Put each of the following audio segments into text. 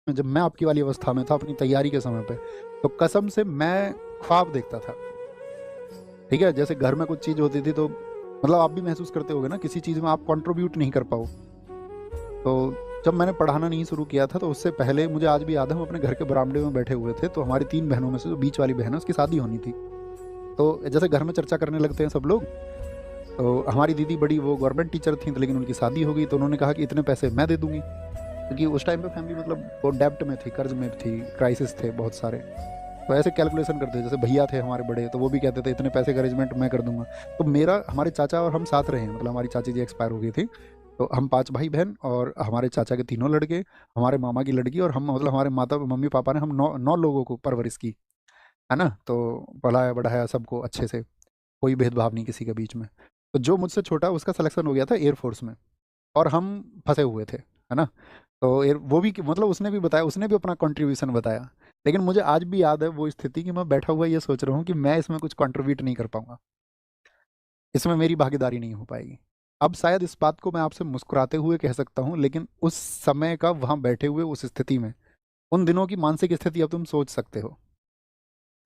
जब मैं आपकी वाली अवस्था में था अपनी तैयारी के समय पे, तो कसम से मैं ख्वाब देखता था। ठीक है, जैसे घर में कुछ चीज़ होती थी तो मतलब आप भी महसूस करते होगे ना, किसी चीज़ में आप कंट्रीब्यूट नहीं कर पाओ। तो जब मैंने पढ़ाना नहीं शुरू किया था तो उससे पहले मुझे आज भी याद है, हम अपने घर के बरामदे में बैठे हुए थे, तो हमारी 3 बहनों में से जो बीच वाली बहन है उसकी शादी होनी थी। तो जैसे घर में चर्चा करने लगते हैं सब लोग, तो हमारी दीदी बड़ी वो गवर्नमेंट टीचर थीं, तो लेकिन उनकी शादी हो गई तो उन्होंने कहा कि इतने पैसे मैं दे दूँगी। क्योंकि उस टाइम पे फैमिली मतलब वो डेब्ट में थी, कर्ज में थी, क्राइसिस थे बहुत सारे। तो ऐसे कैलकुलेशन करते थे, जैसे भैया थे हमारे बड़े, तो वो भी कहते थे इतने पैसे का अरेंजमेंट मैं कर दूंगा। तो मेरा, हमारे चाचा और हम साथ रहे हैं, मतलब हमारी चाची जी एक्सपायर हो गई थी, तो हम 5 भाई बहन और हमारे चाचा के तीनों लड़के, हमारे मामा की लड़की और हम, मतलब हमारे माता मम्मी पापा ने हम 9 लोगों को परवरिश की, है ना? तो पढ़ाया बढ़ाया सबको अच्छे से, कोई भेदभाव नहीं किसी के बीच में। तो जो मुझसे छोटा उसका सिलेक्शन हो गया था एयरफोर्स में, और हम फंसे हुए थे, है ना? तो वो भी मतलब उसने भी बताया, उसने भी अपना कंट्रीब्यूशन बताया। लेकिन मुझे आज भी याद है वो स्थिति कि मैं बैठा हुआ ये सोच रहा हूँ कि मैं इसमें कुछ कंट्रीब्यूट नहीं कर पाऊंगा, इसमें मेरी भागीदारी नहीं हो पाएगी। अब शायद इस बात को मैं आपसे मुस्कुराते हुए कह सकता हूँ, लेकिन उस समय का वहाँ बैठे हुए उस स्थिति में, उन दिनों की मानसिक स्थिति अब तुम सोच सकते हो,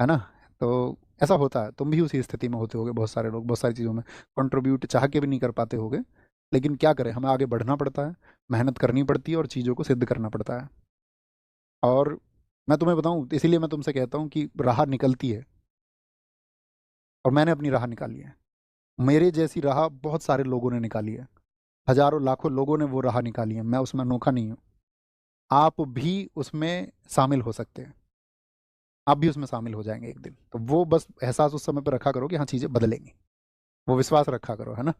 है ना? तो ऐसा होता है, तुम भी उसी स्थिति में होते होगे, बहुत सारे लोग बहुत सारी चीज़ों में कंट्रीब्यूट चाह के भी नहीं कर पाते होगे। लेकिन क्या करें, हमें आगे बढ़ना पड़ता है, मेहनत करनी पड़ती है और चीज़ों को सिद्ध करना पड़ता है। और मैं तुम्हें बताऊं, इसीलिए मैं तुमसे कहता हूँ कि राह निकलती है, और मैंने अपनी राह निकाली है। मेरे जैसी राह बहुत सारे लोगों ने निकाली है, हजारों लाखों लोगों ने वो राह निकाली है, मैं उसमें अनोखा नहीं हूँ। आप भी उसमें शामिल हो सकते हैं, आप भी उसमें शामिल हो जाएंगे एक दिन। तो वो बस एहसास उस समय पर रखा करो कि हाँ चीज़ें बदलेंगी, वो विश्वास रखा करो, है ना?